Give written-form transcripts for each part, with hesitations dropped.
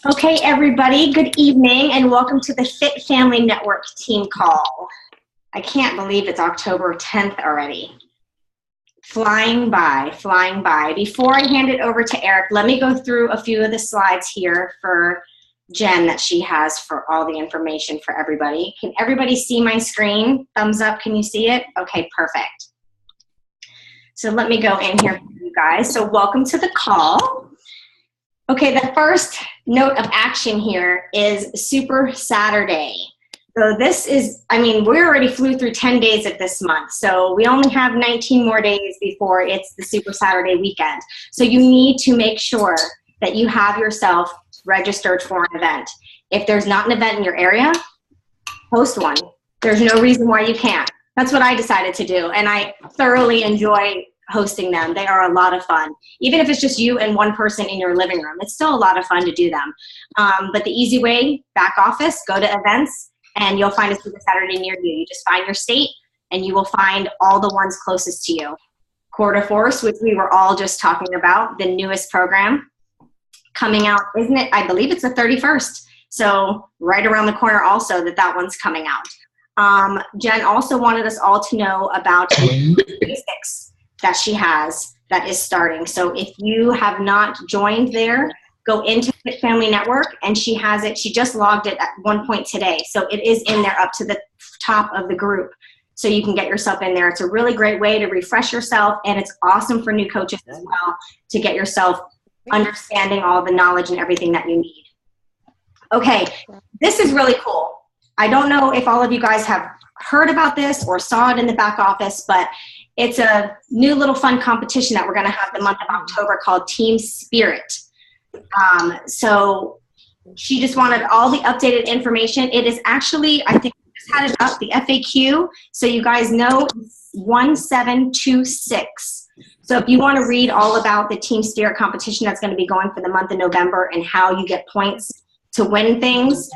Okay, everybody, good evening and welcome to the Fit Family Network team call. I can't believe it's October 10th already. Flying by, flying by. Before I hand it over to Eric, let me go through a few of the slides here for Jen that she has for all the information for everybody. Can everybody see my screen? Thumbs up, can you see it? Okay, perfect. So let me go in here for you guys. So welcome to the call. Okay, the first note of action here is Super Saturday. So this is, we already flew through 10 days of this month, so we only have 19 more days before it's the Super Saturday weekend. So you need to make sure that you have yourself registered for an event. If there's not an event in your area, host one. There's no reason why you can't. That's what I decided to do, and I thoroughly enjoy hosting them. They are a lot of fun. Even if it's just you and one person in your living room, it's still a lot of fun to do them. But the easy way, back office, go to events, and you'll find a Super Saturday near you. You just find your state, and you will find all the ones closest to you. Quarter Force, which we were all just talking about, the newest program coming out, isn't it? I believe it's the 31st. So right around the corner also that one's coming out. Jen also wanted us all to know about basics that she has that is starting. So if you have not joined there, go into Fit Family Network, and she has it. She just logged it at one point today. So it is in there up to the top of the group. So you can get yourself in there. It's a really great way to refresh yourself, and it's awesome for new coaches as well to get yourself understanding all the knowledge and everything that you need. Okay, this is really cool. I don't know if all of you guys have heard about this or saw it in the back office, but it's a new little fun competition that we're going to have the month of October called Team Spirit. So she just wanted all the updated information. It is actually, I think we just had it up, the FAQ, so you guys know, 1726. So if you want to read all about the Team Spirit competition that's going to be going for the month of November and how you get points to win things,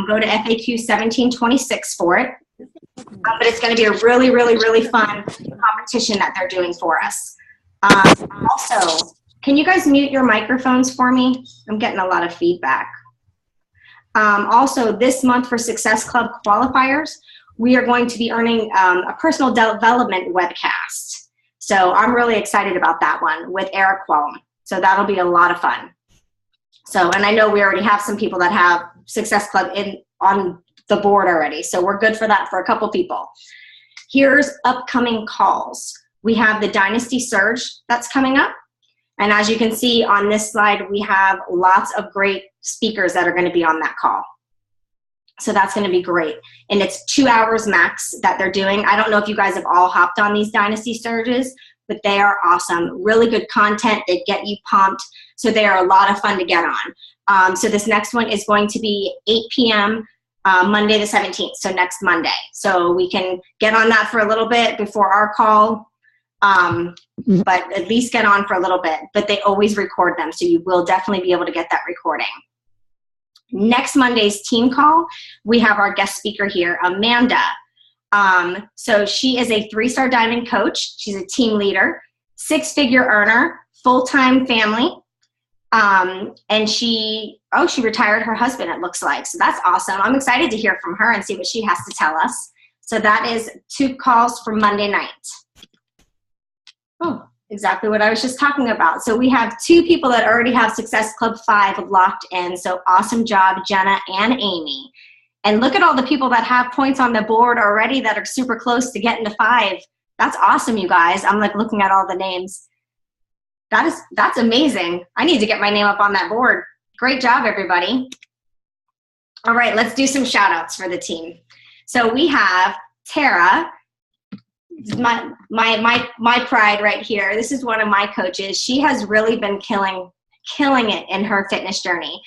go to FAQ 1726 for it. But it's going to be a really, really, really fun competition that they're doing for us. Also, can you guys mute your microphones for me? I'm getting a lot of feedback. Also, this month for Success Club qualifiers, we are going to be earning a personal development webcast. So I'm really excited about that one with Eric Qualm. So that'll be a lot of fun. So, and I know we already have some people that have Success Club on the board already. So we're good for that for a couple people. Here's upcoming calls. We have the Dynasty Surge that's coming up. And as you can see on this slide, we have lots of great speakers that are going to be on that call. So that's going to be great. And it's 2 hours max that they're doing. I don't know if you guys have all hopped on these Dynasty Surges, but they are awesome. Really good content. They get you pumped. So they are a lot of fun to get on. So this next one is going to be 8 p.m. Monday the 17th, so next Monday. So we can get on that for a little bit before our call, but at least get on for a little bit. But they always record them, so you will definitely be able to get that recording. Next Monday's team call, we have our guest speaker here, Amanda. So she is a 3-star diamond coach. She's a team leader, 6-figure earner, full-time family. And she retired her husband, it looks like. So that's awesome. I'm excited to hear from her and see what she has to tell us. So that is 2 calls for Monday night. Oh, exactly what I was just talking about. So we have 2 people that already have Success Club 5 locked in. So awesome job, Jenna and Amy. And look at all the people that have points on the board already that are super close to getting to 5. That's awesome, you guys. I'm like looking at all the names. That's amazing. I need to get my name up on that board. Great job, everybody. All right, let's do some shout outs for the team. So we have Tara, my pride right here. This is one of my coaches. She has really been killing it in her fitness journey.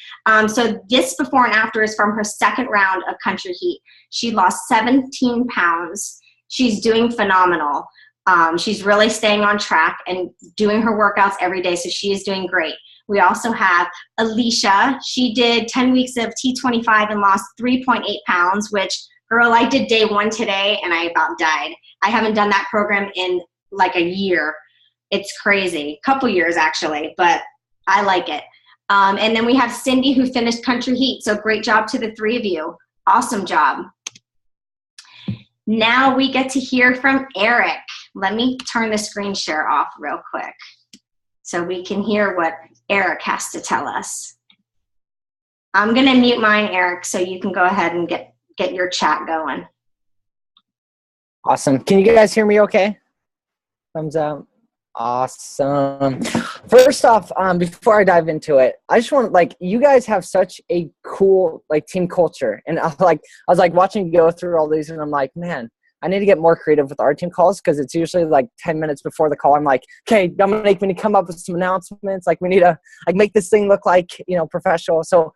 So this before and after is from her second round of Country Heat. She lost 17 pounds. She's doing phenomenal. She's really staying on track and doing her workouts every day, so she is doing great. We also have Alicia. She did 10 weeks of T25 and lost 3.8 pounds, which, girl, I did day 1 today, and I about died. I haven't done that program in like a year. It's crazy. Couple years, actually, but I like it. And then we have Cindy, who finished Country Heat. So great job to the three of you. Awesome job. Now we get to hear from Eric. Let me turn the screen share off real quick so we can hear what Eric has to tell us. I'm going to mute mine, Eric, so you can go ahead and get your chat going. Awesome. Can you guys hear me okay? Thumbs up. Awesome. First off, before I dive into it, I just want, you guys have such a cool, team culture. And I was watching you go through all these, and I'm like, man, I need to get more creative with our team calls, because it's usually 10 minutes before the call. I'm like, okay, Dominique, we need to come up with some announcements. We need to make this thing look professional. So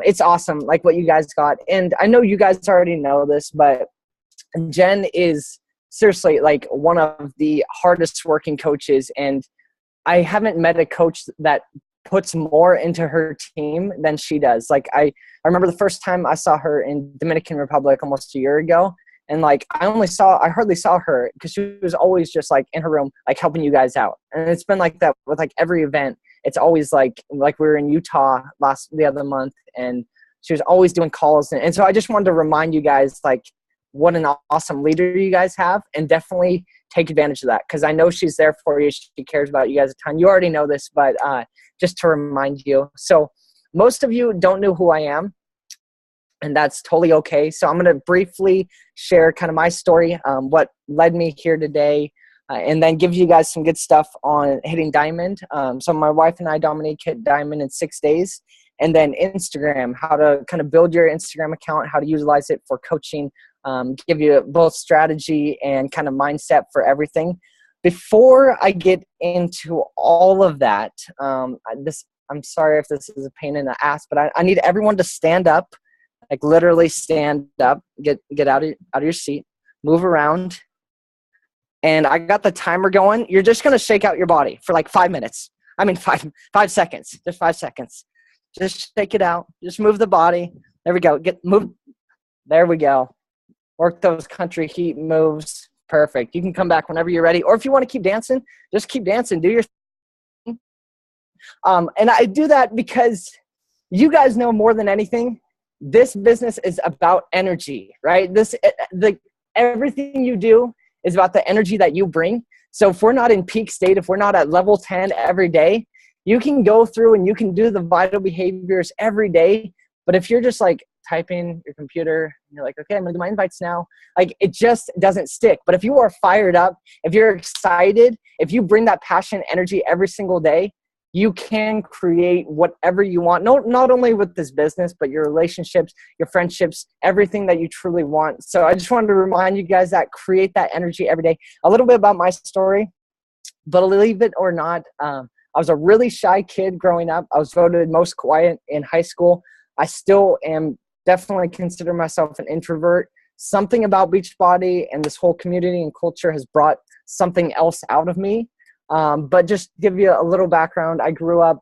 it's awesome, what you guys got. And I know you guys already know this, but Jen is seriously one of the hardest working coaches, and I haven't met a coach that puts more into her team than she does. I remember the first time I saw her in Dominican Republic almost a year ago, and I hardly saw her because she was always just in her room helping you guys out. And it's been like that with every event. It's always like we were in Utah the other month, and she was always doing calls. And so I just wanted to remind you guys what an awesome leader you guys have, and definitely take advantage of that, because I know she's there for you. She cares about you guys a ton. You already know this, but just to remind you. So most of you don't know who I am, and that's totally okay. So I'm going to briefly share kind of my story, what led me here today, and then give you guys some good stuff on hitting diamond. So my wife and I, Dominique, hit diamond in 6 days. And then Instagram, how to kind of build your Instagram account, how to utilize it for coaching, give you both strategy and kind of mindset for everything. Before I get into all of that, I'm sorry if this is a pain in the ass, but I need everyone to stand up, literally stand up, get out of your seat, move around. And I got the timer going. You're just going to shake out your body for 5 minutes. I mean, 5 seconds, just 5 seconds. Just shake it out. Just move the body. There we go. Move. There we go. Work those Country Heat moves. Perfect. You can come back whenever you're ready. Or if you want to keep dancing, just keep dancing. Do your thing. And I do that because you guys know more than anything, this business is about energy, right? Everything you do is about the energy that you bring. So if we're not in peak state, if we're not at level 10 every day, you can go through and you can do the vital behaviors every day. But if you're just typing your computer, and you're okay, I'm going to do my invites now, it just doesn't stick. But if you are fired up, if you're excited, if you bring that passion, energy every single day, you can create whatever you want. Not only with this business, but your relationships, your friendships, everything that you truly want. So I just wanted to remind you guys that create that energy every day. A little bit about my story, but believe it or not, I was a really shy kid growing up. I was voted most quiet in high school. I still am definitely consider myself an introvert. Something about Beachbody and this whole community and culture has brought something else out of me. But just to give you a little background, I grew up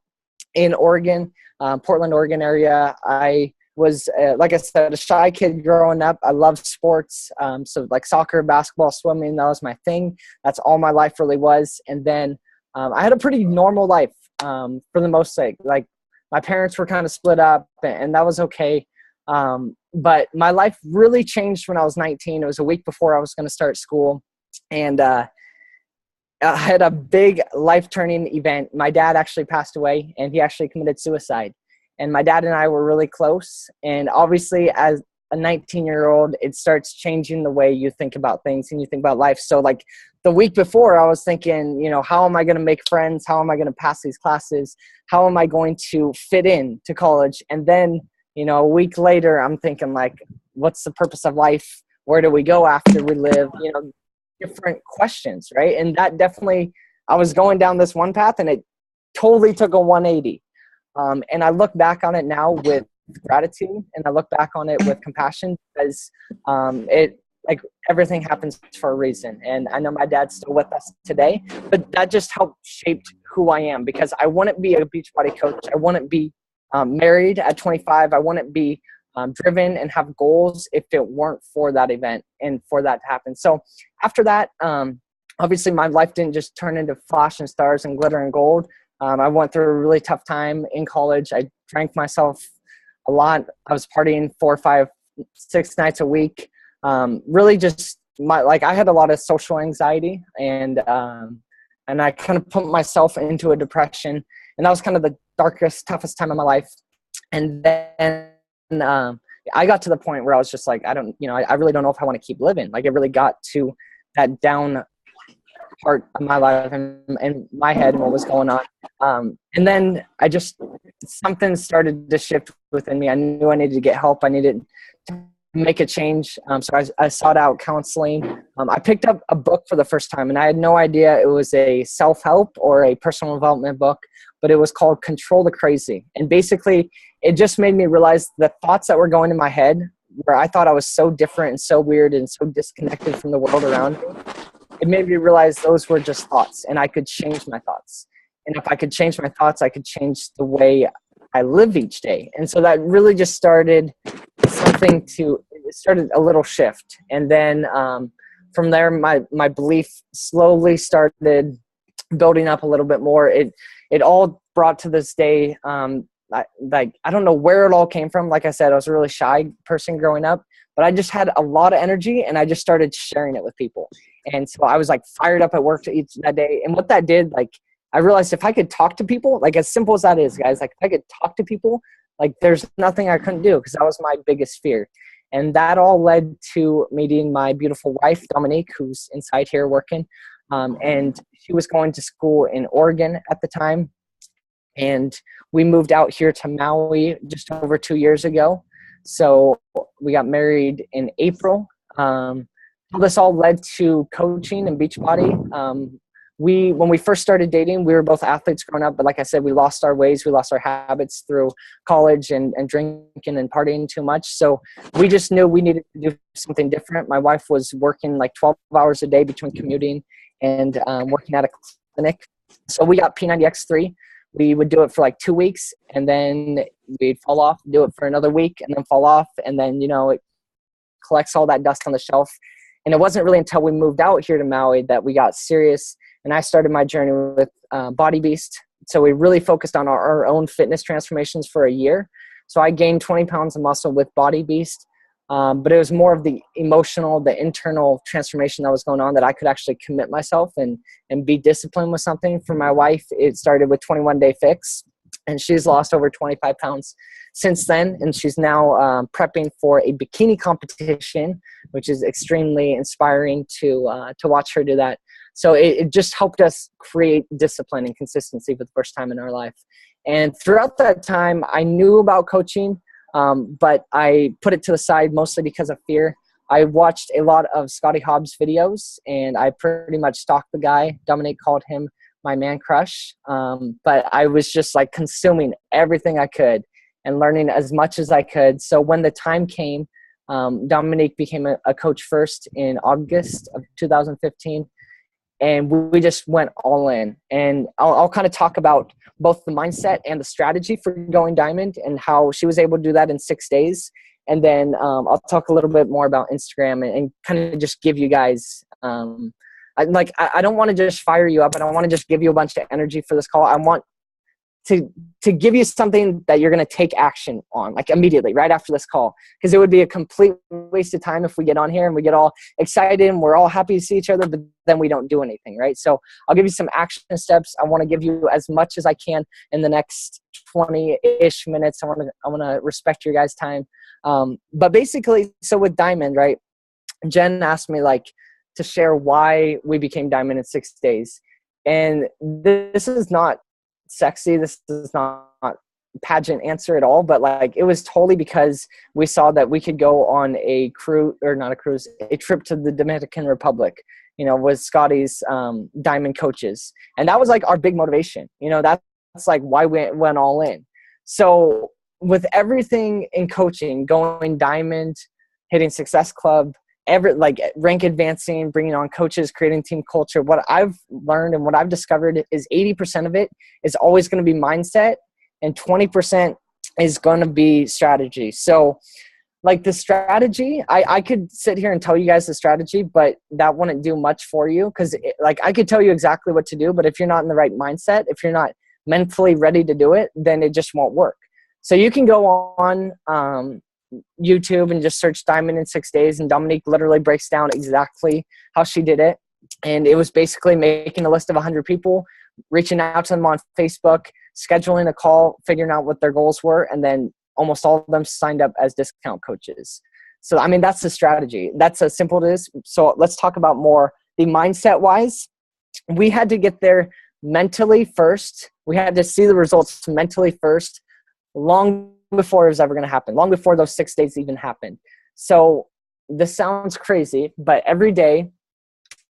in Oregon, Portland, Oregon area. I was, like I said, a shy kid growing up. I loved sports. So soccer, basketball, swimming, that was my thing. That's all my life really was. And then I had a pretty normal life for the most sake. My parents were kind of split up, and that was okay. But my life really changed when I was 19. It was a week before I was going to start school. And I had a big life-turning event. My dad actually passed away, and he actually committed suicide. And my dad and I were really close. And obviously, as a 19-year-old, it starts changing the way you think about things and you think about life. So the week before, I was thinking, how am I going to make friends? How am I going to pass these classes? How am I going to fit in to college? And then, a week later, I'm thinking what's the purpose of life? Where do we go after we live? Different questions, right? And that definitely, I was going down this one path and it totally took a 180. And I look back on it now with gratitude, and I look back on it with compassion, because everything happens for a reason. And I know my dad's still with us today, but that just helped shape who I am, because I wouldn't be a Beachbody coach. I wouldn't be married at 25. I wouldn't be driven and have goals if it weren't for that event and for that to happen. So after that, obviously my life didn't just turn into flash and stars and glitter and gold. I went through a really tough time in college. I drank myself a lot. I was partying 4, 5, 6 nights a week. Really just I had a lot of social anxiety, and I kind of put myself into a depression, and that was kind of the darkest, toughest time of my life. And then I got to the point where I was just like, I really don't know if I want to keep living. Like, it really got to that down part of my life and my head and what was going on. And then something started to shift within me. I knew I needed to get help. I needed to make a change. So I sought out counseling. I picked up a book for the first time, and I had no idea it was a self-help or a personal development book, but it was called Control the Crazy. And basically, it just made me realize the thoughts that were going in my head, where I thought I was so different and so weird and so disconnected from the world around me. It made me realize those were just thoughts, and I could change my thoughts. And if I could change my thoughts, I could change the way I live each day. And so that really just started it started a little shift. And then from there, my belief slowly started building up a little bit more. It all brought to this day. I don't know where it all came from. Like I said, I was a really shy person growing up, but I just had a lot of energy, and I just started sharing it with people. And so I was like fired up at work that day. And what that did, like, I realized if I could talk to people, like, as simple as that is, guys, like, if I could talk to people, like, there's nothing I couldn't do, because that was my biggest fear. And that all led to meeting my beautiful wife, Dominique, who's inside here working. And she was going to school in Oregon at the time. And we moved out here to Maui just over 2 years ago. So we got married in April. This all led to coaching and Beachbody. When we first started dating, we were both athletes growing up, but like I said, we lost our ways, we lost our habits through college and drinking and partying too much. So we just knew we needed to do something different. My wife was working like 12 hours a day between commuting and working at a clinic. So we got P90X3. We would do it for like 2 weeks, and then we'd fall off, do it for another week, and then fall off. And then, it collects all that dust on the shelf. And it wasn't really until we moved out here to Maui that we got serious. And I started my journey with Body Beast. So we really focused on our own fitness transformations for a year. So I gained 20 pounds of muscle with Body Beast. But it was more of the emotional, the internal transformation that was going on, that I could actually commit myself and be disciplined with something. For my wife, it started with 21 Day Fix, and she's lost over 25 pounds since then. And she's now prepping for a bikini competition, which is extremely inspiring to watch her do that. So it just helped us create discipline and consistency for the first time in our life. And throughout that time, I knew about coaching, but I put it to the side mostly because of fear. I watched a lot of Scotty Hobbs videos, and I pretty much stalked the guy. Dominique called him my man crush. But I was just like consuming everything I could and learning as much as I could. So when the time came, Dominique became a coach first in August of 2015. And we just went all in. And I'll kind of talk about both the mindset and the strategy for going diamond, and how she was able to do that in 6 days. And then I'll talk a little bit more about Instagram and kind of just give you guys I don't want to just fire you up. I don't want to just give you a bunch of energy for this call. I want to give you something that you're going to take action on, like immediately, right after this call. Because it would be a complete waste of time if we get on here and we get all excited and we're all happy to see each other, but then we don't do anything, right? So I'll give you some action steps. I want to give you as much as I can in the next 20-ish minutes. I want to respect your guys' time. But basically, so with Diamond, right, Jen asked me to share why we became Diamond in 6 days. And this is not sexy. This is not pageant answer at all, but it was totally because we saw that we could go on a cruise, or not a cruise, a trip to the Dominican Republic, with Scotty's Diamond coaches. And that was our big motivation. That's why we went all in. So with everything in coaching, going Diamond, hitting Success Club, rank advancing, bringing on coaches, creating team culture, what I've learned and what I've discovered is 80% of it is always going to be mindset, and 20% is going to be strategy. So the strategy, I could sit here and tell you guys the strategy, but that wouldn't do much for you, because I could tell you exactly what to do, but if you're not in the right mindset, if you're not mentally ready to do it, then it just won't work. So you can go on YouTube and just search Diamond in 6 days, and Dominique literally breaks down exactly how she did it. And it was basically making a list of 100 people, reaching out to them on Facebook, scheduling a call, figuring out what their goals were, and then almost all of them signed up as discount coaches. So, I mean, that's the strategy. That's as simple as it is. So let's talk about more the mindset-wise. We had to get there mentally first. We had to see the results mentally first, long before it was ever going to happen, long before those 6 days even happened. So this sounds crazy, but every day,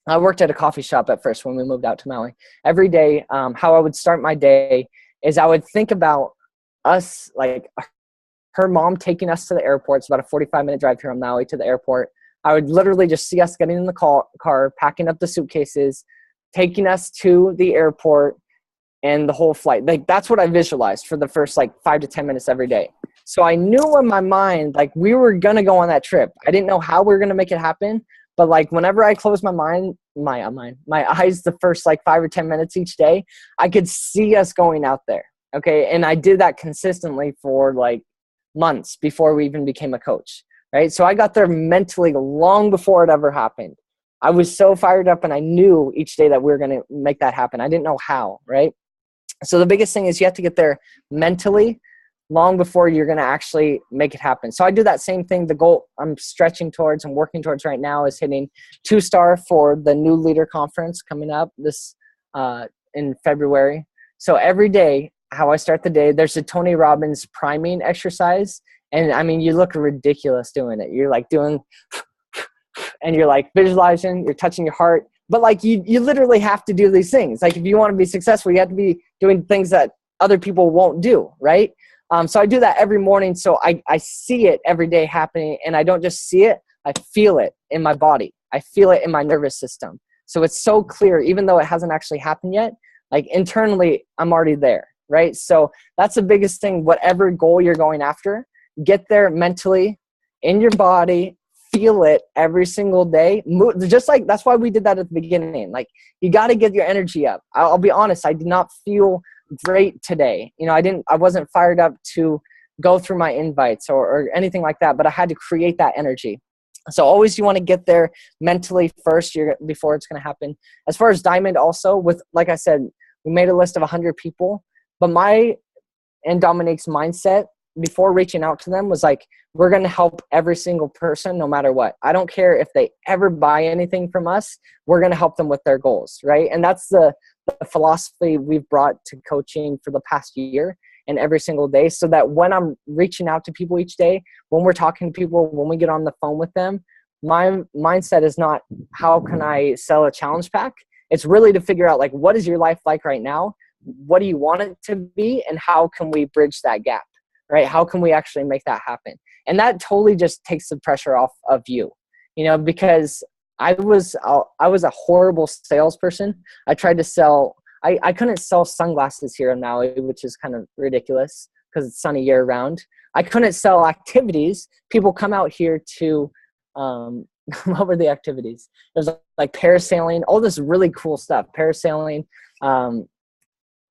I worked at a coffee shop at first when we moved out to Maui. Every day, how I would start my day is I would think about us, like her mom taking us to the airport. It's about a 45-minute drive here on Maui to the airport. I would literally just see us getting in the car, packing up the suitcases, taking us to the airport, and the whole flight. Like, that's what I visualized for the first 5 to 10 minutes every day. So I knew in my mind, we were going to go on that trip. I didn't know how we were going to make it happen. But whenever I closed my eyes, the first 5 or 10 minutes each day, I could see us going out there. Okay. And I did that consistently for months before we even became a coach. Right. So I got there mentally long before it ever happened. I was so fired up, and I knew each day that we were going to make that happen. I didn't know how. Right. So the biggest thing is you have to get there mentally long before you're going to actually make it happen. So I do that same thing. The goal I'm stretching towards and working towards right now is hitting 2-star for the New Leader Conference coming up this in February. So every day, how I start the day, there's a Tony Robbins priming exercise. And I mean, you look ridiculous doing it. You're doing, and you're visualizing, you're touching your heart. But you literally have to do these things. If you want to be successful, you have to be doing things that other people won't do, right? So I do that every morning. So I see it every day happening, and I don't just see it, I feel it in my body. I feel it in my nervous system. So it's so clear, even though it hasn't actually happened yet, internally, I'm already there, right? So that's the biggest thing. Whatever goal you're going after, get there mentally, in your body, feel it every single day. That's why we did that at the beginning. You got to get your energy up. I'll be honest, I did not feel great today. I wasn't fired up to go through my invites or anything like that, but I had to create that energy. So always you want to get there mentally first before it's going to happen. As far as Diamond also, like I said, we made a list of 100 people, but my and Dominique's mindset before reaching out to them was we're going to help every single person no matter what. I don't care if they ever buy anything from us. We're going to help them with their goals, right? And that's the philosophy we've brought to coaching for the past year and every single day, so that when I'm reaching out to people each day, when we're talking to people, when we get on the phone with them, my mindset is not how can I sell a challenge pack. It's really to figure out what is your life like right now? What do you want it to be? And how can we bridge that gap, right? How can we actually make that happen? And that totally just takes the pressure off of you, because I was a horrible salesperson. I tried to sell, I couldn't sell sunglasses here in Maui, which is kind of ridiculous because it's sunny year round. I couldn't sell activities. People come out here to, what were the activities? There's parasailing, all this really cool stuff. Parasailing,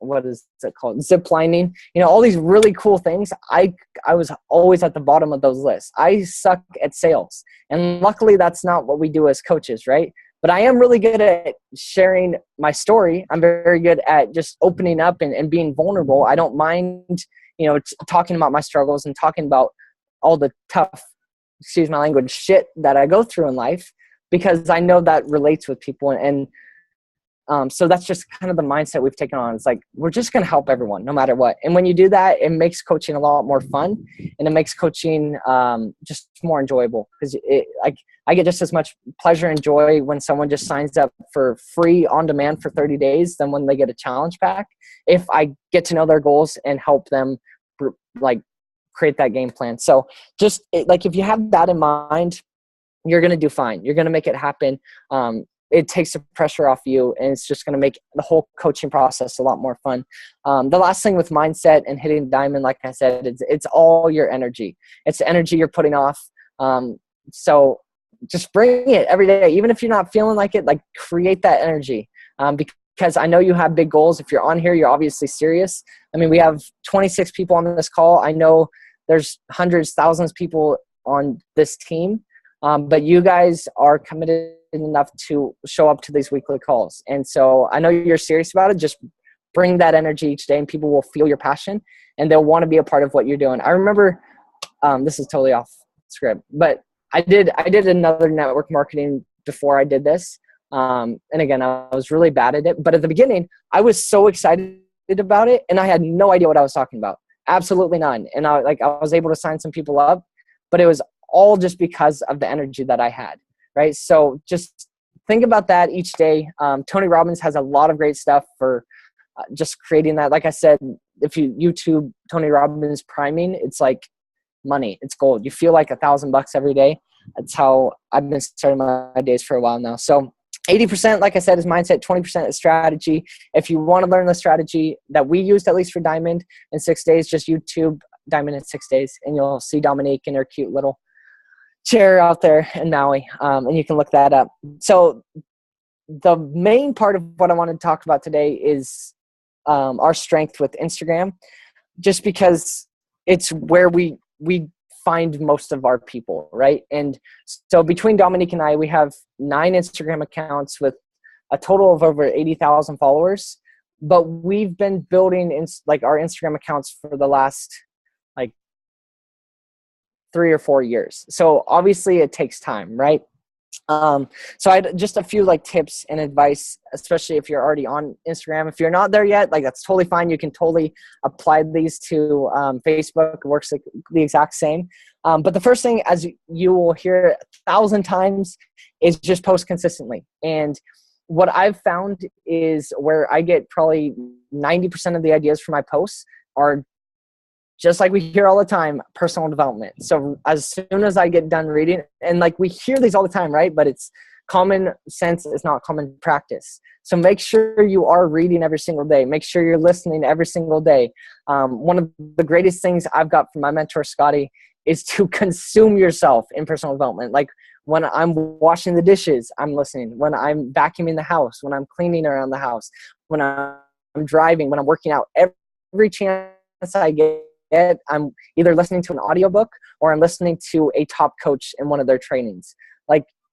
what is it called? Zip lining, all these really cool things. I was always at the bottom of those lists. I suck at sales. And luckily that's not what we do as coaches, right? But I am really good at sharing my story. I'm very good at just opening up and being vulnerable. I don't mind, talking about my struggles and talking about all the tough, excuse my language, shit that I go through in life, because I know that relates with people. And so that's just kind of the mindset we've taken on. It's we're just going to help everyone no matter what. And when you do that, it makes coaching a lot more fun, and it makes coaching just more enjoyable, because I get just as much pleasure and joy when someone just signs up for free on demand for 30 days than when they get a challenge pack, if I get to know their goals and help them create that game plan. So just if you have that in mind, you're going to do fine. You're going to make it happen. It takes the pressure off you, and it's just going to make the whole coaching process a lot more fun. The last thing with mindset and hitting Diamond, like I said, it's all your energy. It's the energy you're putting off. So just bring it every day. Even if you're not feeling like it, create that energy. because I know you have big goals. If you're on here, you're obviously serious. I mean, we have 26 people on this call. I know there's hundreds, thousands of people on this team, but you guys are committed enough to show up to these weekly calls. And so I know you're serious about it. Just bring that energy each day, and people will feel your passion, and they'll want to be a part of what you're doing. I remember, this is totally off script, but I did another network marketing before I did this. And again, I was really bad at it, but at the beginning I was so excited about it and I had no idea what I was talking about. Absolutely none. And I was able to sign some people up, but it was all just because of the energy that I had. Right. So just think about that each day. Tony Robbins has a lot of great stuff for just creating that. Like I said, if you YouTube Tony Robbins priming, it's like money. It's gold. You feel like $1,000 every day. That's how I've been starting my days for a while now. So 80%, like I said, is mindset. 20% is strategy. If you want to learn the strategy that we used, at least for Diamond in 6 days, just YouTube Diamond in 6 days, and you'll see Dominique in her cute little chair out there in Maui, and you can look that up. So the main part of what I want to talk about today is our strength with Instagram, just because it's where we find most of our people, right? And so between Dominique and I, we have 9 Instagram accounts with a total of over 80,000 followers, but we've been building our Instagram accounts for the last 3 or 4 years. So obviously it takes time, right? So I had just a few tips and advice, especially if you're already on Instagram. If you're not there yet, that's totally fine. You can totally apply these to Facebook. It works the exact same. But the first thing, as you will hear 1,000 times, is just post consistently. And what I've found is where I get probably 90% of the ideas for my posts are just like we hear all the time, personal development. So as soon as I get done reading, and we hear these all the time, right? But it's common sense, it's not common practice. So make sure you are reading every single day. Make sure you're listening every single day. One of the greatest things I've got from my mentor, Scotty, is to consume yourself in personal development. When I'm washing the dishes, I'm listening. When I'm vacuuming the house, when I'm cleaning around the house, when I'm driving, when I'm working out, every chance I get, I'm either listening to an audiobook or I'm listening to a top coach in one of their trainings.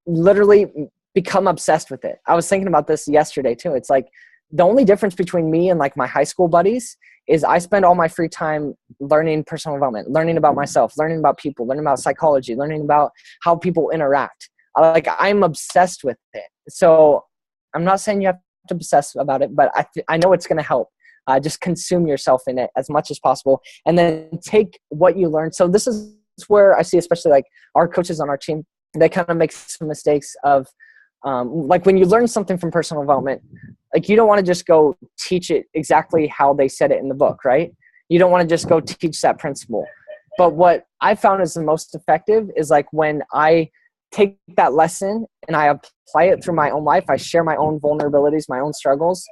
Literally become obsessed with it. I was thinking about this yesterday too. It's the only difference between me and my high school buddies is I spend all my free time learning personal development, learning about myself, learning about people, learning about psychology, learning about how people interact. I'm obsessed with it. So I'm not saying you have to obsess about it, but I know it's going to help. Just consume yourself in it as much as possible, and then take what you learn. So this is where I see, especially our coaches on our team, they kind of make some mistakes of when you learn something from personal development, you don't want to just go teach it exactly how they said it in the book, right? You don't want to just go teach that principle. But what I found is the most effective is when I take that lesson and I apply it through my own life. I share my own vulnerabilities, my own struggles,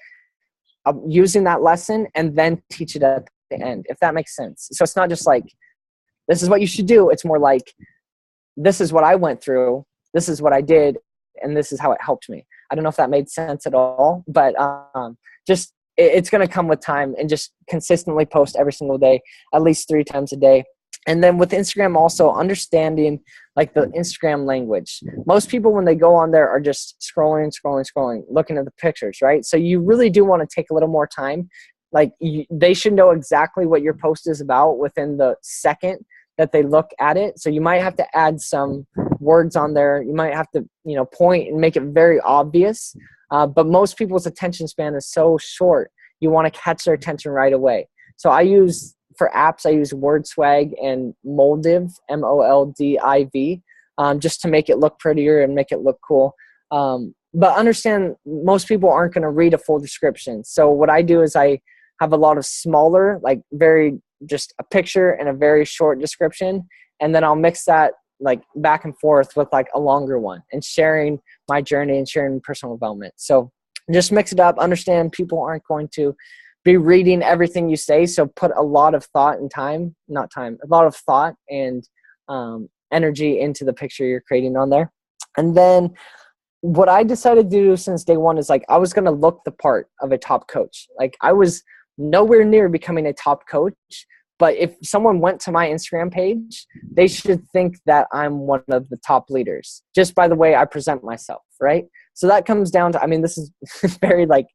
using that lesson, and then teach it at the end, if that makes sense. So it's not just this is what you should do. It's more this is what I went through, this is what I did, and this is how it helped me. I don't know if that made sense at all, but just it's going to come with time, and just consistently post every single day, at least 3 times a day. And then with Instagram, also understanding the Instagram language. Most people, when they go on there, are just scrolling, looking at the pictures, right? So you really do want to take a little more time. They should know exactly what your post is about within the second that they look at it. So you might have to add some words on there. You might have to, point and make it very obvious. But most people's attention span is so short. You want to catch their attention right away. So for apps, I use WordSwag and Moldiv, Moldiv, just to make it look prettier and make it look cool. But understand, most people aren't going to read a full description. So what I do is I have a lot of smaller, very just a picture and a very short description. And then I'll mix that back and forth with a longer one, and sharing my journey and sharing personal development. So just mix it up. Understand people aren't going to be reading everything you say. So put a lot of thought and a lot of thought and energy into the picture you're creating on there. And then what I decided to do since day one is like, I was going to look the part of a top coach. Like I was nowhere near becoming a top coach, but if someone went to my Instagram page, they should think that I'm one of the top leaders just by the way I present myself. Right. So that comes down to, I mean, this is very like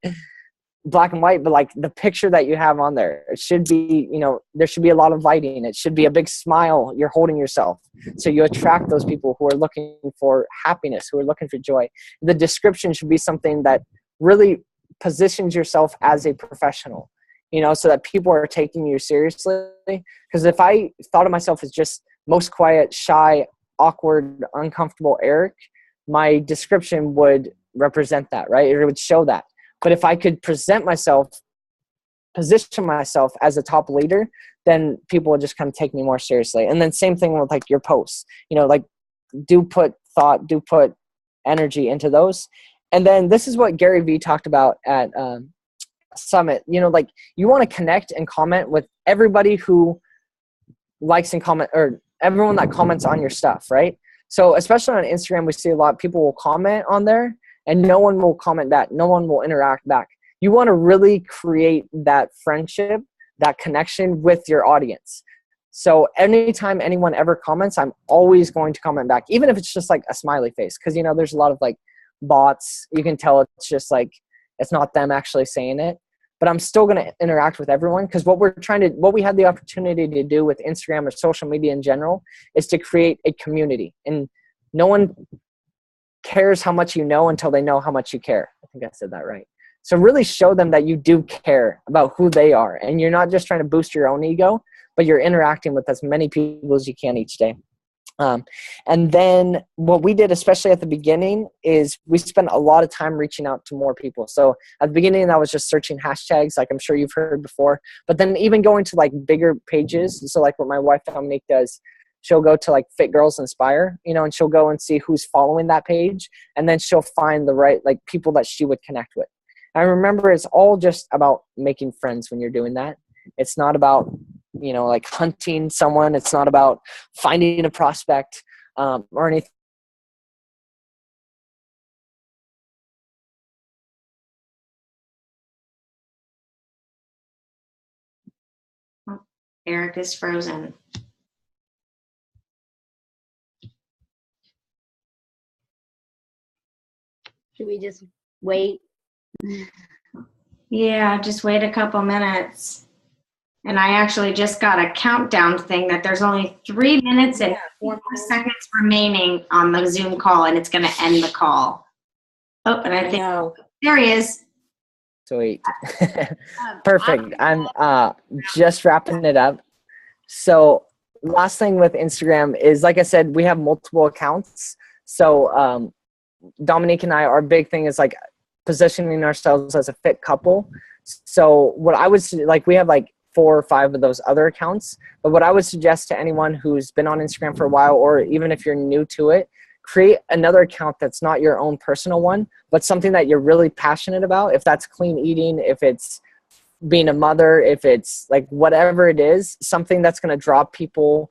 black and white, but like the picture that you have on there, it should be, you know, there should be a lot of lighting. It should be a big smile. You're holding yourself. So you attract those people who are looking for happiness, who are looking for joy. The description should be something that really positions yourself as a professional, you know, so that people are taking you seriously. Because if I thought of myself as just most quiet, shy, awkward, uncomfortable Eric, my description would represent that, right? It would show that. But if I could present myself, position myself as a top leader, then people would just kind of take me more seriously. And then same thing with like your posts, you know, like do put thought, do put energy into those. And then this is what Gary Vee talked about at Summit. You know, like you want to connect and comment with everybody who likes and comment, or everyone that comments on your stuff, right? So especially on Instagram, we see a lot of people will comment on there and no one will comment back. No one will interact back. You want to really create that friendship, that connection with your audience. So anytime anyone ever comments, I'm always going to comment back, even if it's just like a smiley face. Because, you know, there's a lot of like bots. You can tell it's just like, it's not them actually saying it. But I'm still going to interact with everyone, because what we had the opportunity to do with Instagram or social media in general is to create a community. And no one cares how much you know until they know how much you care. I think I said that right. So really show them that you do care about who they are, and you're not just trying to boost your own ego, but you're interacting with as many people as you can each day. And then what we did, especially at the beginning, is we spent a lot of time reaching out to more people. So at the beginning, that was just searching hashtags, like I'm sure you've heard before, but then even going to like bigger pages. So like what my wife Dominique does, she'll go to like Fit Girls Inspire, you know, and she'll go and see who's following that page. And then she'll find the right, like people that she would connect with. And remember, it's all just about making friends when you're doing that. It's not about, you know, like hunting someone. It's not about finding a prospect or anything. Eric is frozen. Should we just wait? Yeah, just wait a couple minutes. And I actually just got a countdown thing that there's only 3 minutes and 4 seconds remaining on the Zoom call, and it's going to end the call. Oh, and I think there he is. Sweet. Perfect. I'm just wrapping it up. So last thing with Instagram is, like I said, we have multiple accounts. So Dominique and I, our big thing is like positioning ourselves as a fit couple. So what I would like, we have like 4 or 5 of those other accounts, but what I would suggest to anyone who's been on Instagram for a while, or even if you're new to it, create another account that's not your own personal one, but something that you're really passionate about. If that's clean eating, if it's being a mother, if it's like whatever it is, something that's going to draw people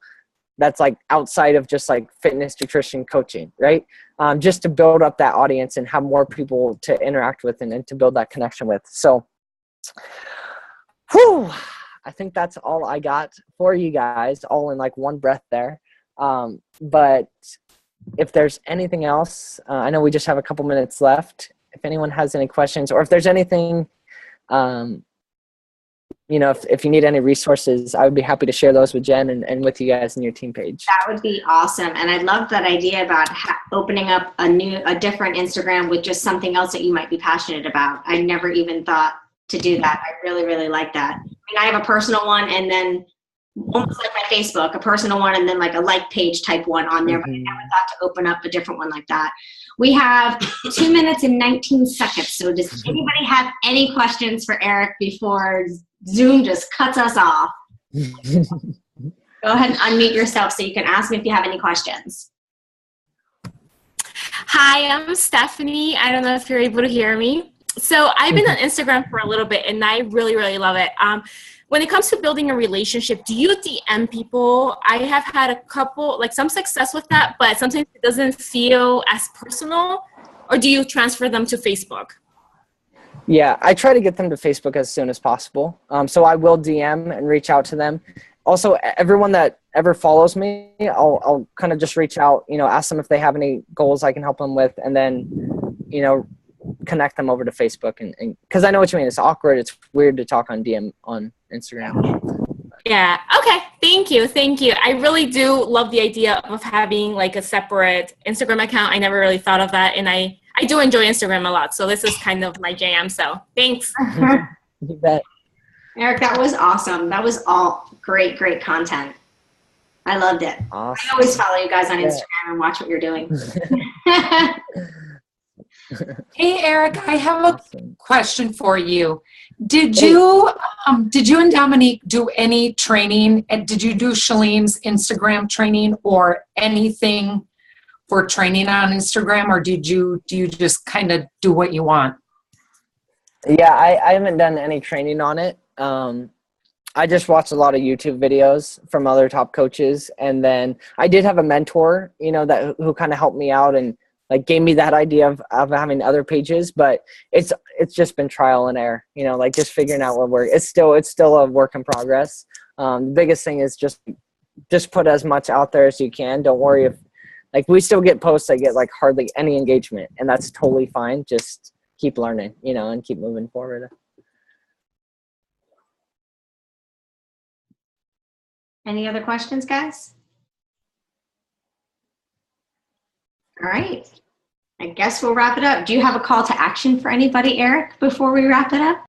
that's like outside of just like fitness, nutrition, coaching, right? Just to build up that audience and have more people to interact with and to build that connection with. So, whew, I think that's all I got for you guys, all in like one breath there. But if there's anything else, I know we just have a couple minutes left. If anyone has any questions, or if there's anything, you know, if you need any resources, I would be happy to share those with Jen and with you guys in your team page. That would be awesome. And I love that idea about opening up a different Instagram with just something else that you might be passionate about. I never even thought to do that. I really, really like that. I mean, I have a personal one, and then almost like my Facebook, a personal one, and then like a like page type one on there, but I never thought to open up a different one like that. We have 2 minutes and 19 seconds. So does anybody have any questions for Eric before Zoom just cuts us off? Go ahead and unmute yourself so you can ask me if you have any questions. Hi, I'm Stephanie. I don't know if you're able to hear me. So I've been on Instagram for a little bit, and I really, really love it. When it comes to building a relationship, do you DM people? I have had a couple, like some success with that, but sometimes it doesn't feel as personal. or do you transfer them to Facebook? Yeah, I try to get them to Facebook as soon as possible. So I will DM and reach out to them. Also, everyone that ever follows me, I'll kind of just reach out, ask them if they have any goals I can help them with, and then, connect them over to Facebook. And because I know what you mean. It's awkward. It's weird to talk on DM on Instagram. Yeah. Okay. Thank you. I really do love the idea of having like a separate Instagram account. I never really thought of that. And I do enjoy Instagram a lot. So this is kind of my jam. So thanks. You bet. Eric, that was awesome. That was all great content. I loved it. Awesome. I always follow you guys on Instagram and watch what you're doing. Hey, Eric, I have a question for you. Did you and Dominique do any training? And did you do Shalene's Instagram training or anything for training on Instagram, or do you just kind of do what you want? Yeah, I haven't done any training on it. I just watched a lot of YouTube videos from other top coaches, and then I did have a mentor, who kind of helped me out and like gave me that idea of having other pages, but it's just been trial and error, like just figuring out what works. It's still a work in progress. The biggest thing is just put as much out there as you can. Don't worry if like we still get posts that get like hardly any engagement, and that's totally fine. Just keep learning, and keep moving forward. Any other questions, guys? All right. I guess we'll wrap it up. Do you have a call to action for anybody, Eric, before we wrap it up?